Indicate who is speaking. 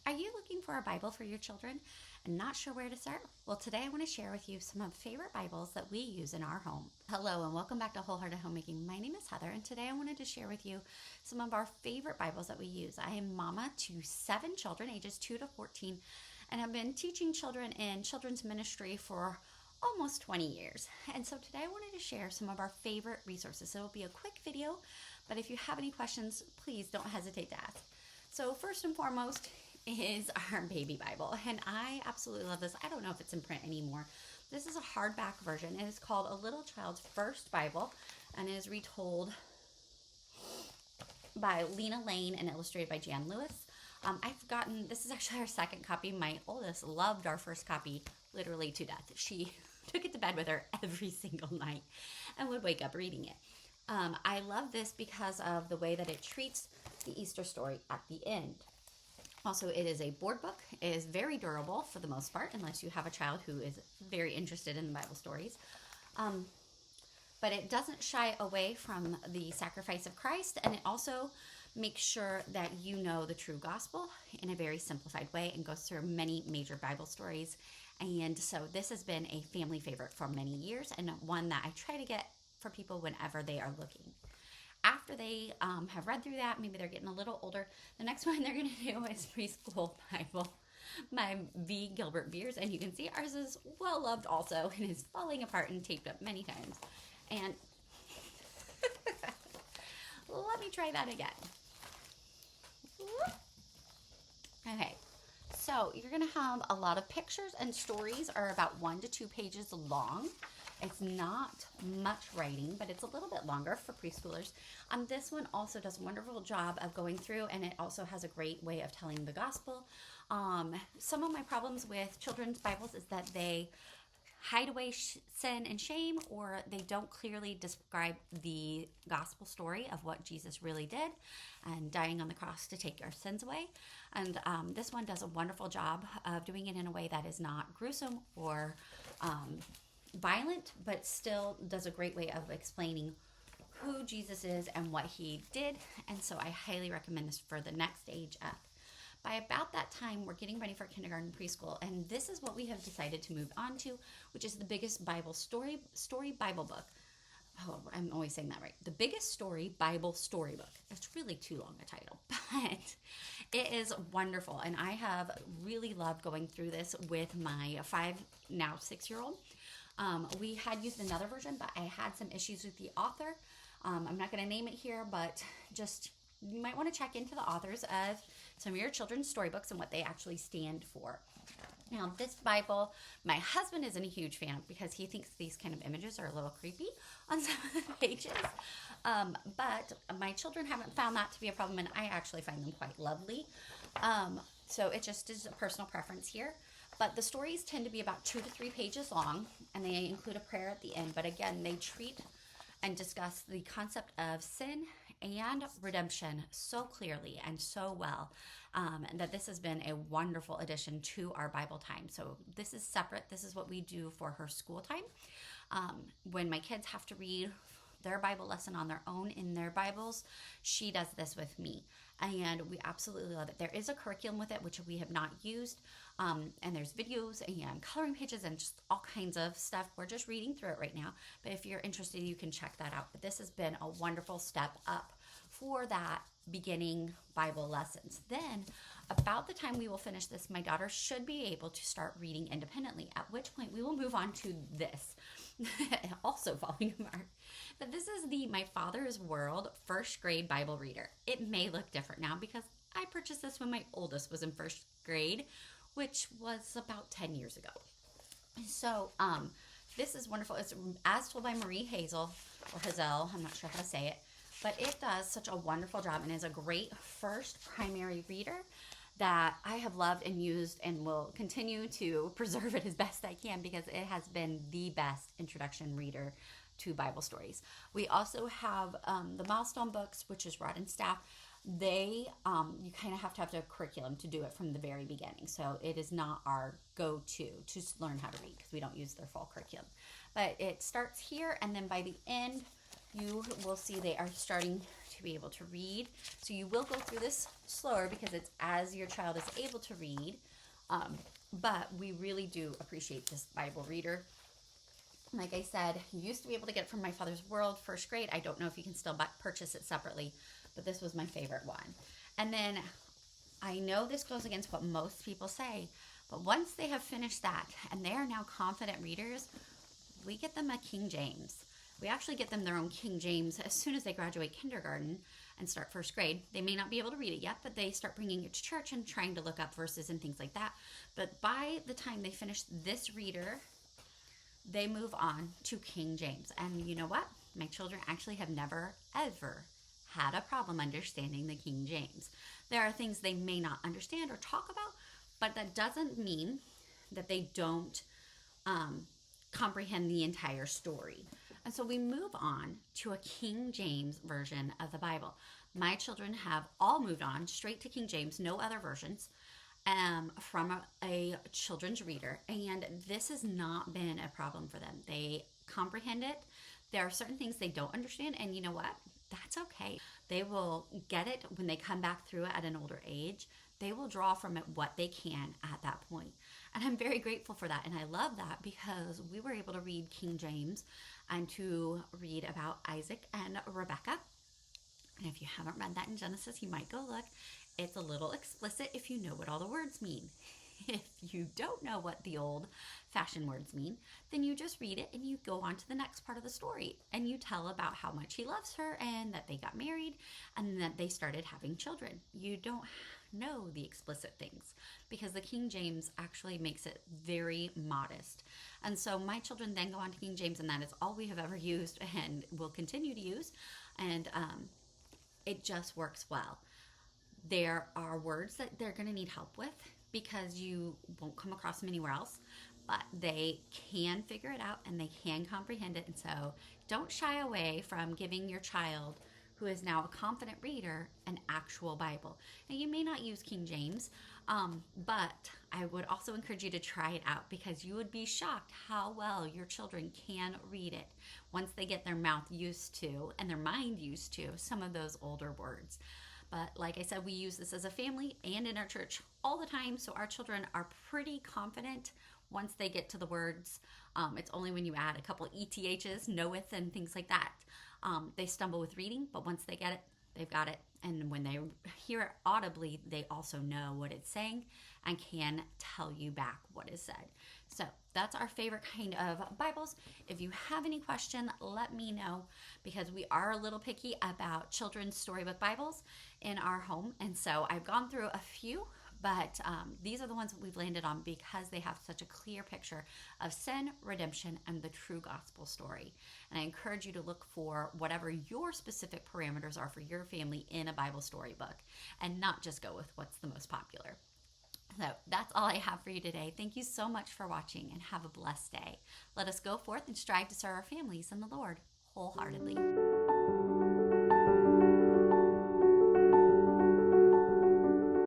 Speaker 1: Are you looking for a Bible for your children and not sure where to start? Well, today I want to share with you some of the favorite Bibles that we use in our home. Hello and welcome back to Wholehearted Homemaking. My name is Heather and today I wanted to share with you some of our favorite Bibles that we use. I am mama to 7 children, ages 2 to 14, and have been teaching children in children's ministry for almost 20 years. And so today I wanted to share some of our favorite resources. So it'll be a quick video, but if you have any questions, please don't hesitate to ask. So first and foremost is our baby Bible, and I absolutely love this. I don't know if it's in print anymore. This is a hardback version. It is called A Little Child's First Bible, and it is retold by Lena Lane and illustrated by Jan Lewis. I've gotten, this is actually our second copy. My oldest loved our first copy literally to death. She took it to bed with her every single night and would wake up reading it. I love this because of the way that it treats the Easter story at the end. Also, it is a board book. It is very durable for the most part, unless you have a child who is very interested in the Bible stories. But it doesn't shy away from the sacrifice of Christ, and it also makes sure that you know the true gospel in a very simplified way and goes through many major Bible stories. And so this has been a family favorite for many years and one that I try to get for people whenever they are looking. After they have read through that, maybe they're getting a little older, the next one they're going to do is Preschool Bible by V. Gilbert Beers. And you can see ours is well loved also and is falling apart and taped up many times. And let me try that again. Okay, so you're going to have a lot of pictures, and stories are about 1 to 2 pages long. It's not much writing, but it's a little bit longer for preschoolers. This one also does a wonderful job of going through, and it also has a great way of telling the gospel. Some of my problems with children's Bibles is that they hide away sin and shame, or they don't clearly describe the gospel story of what Jesus really did and dying on the cross to take our sins away. And this one does a wonderful job of doing it in a way that is not gruesome or violent, but still does a great way of explaining who Jesus is and what he did. And so I highly recommend this for the next age up. By about that time, we're getting ready for kindergarten, preschool, and this is what we have decided to move on to, which is the biggest Bible story Bible book. Oh, I'm always saying that right. The biggest story Bible storybook. It's really too long a title, but it is wonderful, and I have really loved going through this with my 5, now 6-year-old. We had used another version, but I had some issues with the author. I'm not going to name it here, but just you might want to check into the authors of some of your children's storybooks and what they actually stand for. Now, this Bible, my husband isn't a huge fan of because he thinks these kind of images are a little creepy on some of the pages. But my children haven't found that to be a problem, and I actually find them quite lovely. So it just is a personal preference here. But the stories tend to be about 2 to 3 pages long, and they include a prayer at the end. But again, they treat and discuss the concept of sin and redemption so clearly and so well that this has been a wonderful addition to our Bible time. So this is separate. This is what we do for her school time. When my kids have to read their Bible lesson on their own in their Bibles, she does this with me, and we absolutely love it. There is a curriculum with it, which we have not used, and there's videos and coloring pages and just all kinds of stuff. We're just reading through it right now, but if you're interested, you can check that out. But this has been a wonderful step up for that beginning Bible lessons. Then, about the time we will finish this, my daughter should be able to start reading independently, at which point we will move on to this, also falling apart. But this is the My Father's World first grade Bible reader. It may look different now because I purchased this when my oldest was in first grade, which was about 10 years ago. So this is wonderful. It's as told by Marie Hazel, or Hazel, I'm not sure how to say it, but it does such a wonderful job and is a great first primary reader that I have loved and used and will continue to preserve it as best I can because it has been the best introduction reader to Bible stories. We also have the milestone books, which is Rod and Staff. They, you kind of have a curriculum to do it from the very beginning. So it is not our go-to to learn how to read because we don't use their full curriculum. But it starts here, and then by the end, you will see they are starting to be able to read. So you will go through this slower because it's as your child is able to read. But we really do appreciate this Bible reader. Like I said, you used to be able to get it from My Father's World, first grade. I don't know if you can still purchase it separately, but this was my favorite one. And then I know this goes against what most people say, but once they have finished that and they are now confident readers, we get them a King James. We actually get them their own King James as soon as they graduate kindergarten and start first grade. They may not be able to read it yet, but they start bringing it to church and trying to look up verses and things like that. But by the time they finish this reader, they move on to King James. And you know what? My children actually have never, ever had a problem understanding the King James. There are things they may not understand or talk about, but that doesn't mean that they don't comprehend the entire story. And so we move on to a King James version of the Bible. My children have all moved on straight to King James, no other versions, from a children's reader. And this has not been a problem for them. They comprehend it. There are certain things they don't understand, and you know what? That's okay. They will get it when they come back through it at an older age. They will draw from it what they can at that point. And I'm very grateful for that. And I love that because we were able to read King James and to read about Isaac and Rebecca. And if you haven't read that in Genesis, you might go look. It's a little explicit if you know what all the words mean. If you don't know what the old-fashioned words mean, then you just read it and you go on to the next part of the story. And you tell about how much he loves her and that they got married and that they started having children. You don't know the explicit things because the King James actually makes it very modest. And so my children then go on to King James, and that is all we have ever used and will continue to use. And it just works well. There are words that they're going to need help with because you won't come across them anywhere else, but they can figure it out and they can comprehend it. And so don't shy away from giving your child, who is now a confident reader, an actual Bible. Now, you may not use King James, but I would also encourage you to try it out because you would be shocked how well your children can read it once they get their mouth used to and their mind used to some of those older words. But like I said, we use this as a family and in our church all the time, so our children are pretty confident once they get to the words. It's only when you add a couple ETHs, knoweth, and things like that. They stumble with reading, but once they get it, they've got it. And when they hear it audibly, they also know what it's saying and can tell you back what is said. So that's our favorite kind of Bibles. If you have any question, let me know because we are a little picky about children's storybook Bibles in our home. And so I've gone through a few, but these are the ones that we've landed on because they have such a clear picture of sin, redemption, and the true gospel story. And I encourage you to look for whatever your specific parameters are for your family in a Bible storybook and not just go with what's the most popular. So that's all I have for you today. Thank you so much for watching and have a blessed day. Let us go forth and strive to serve our families and the Lord wholeheartedly.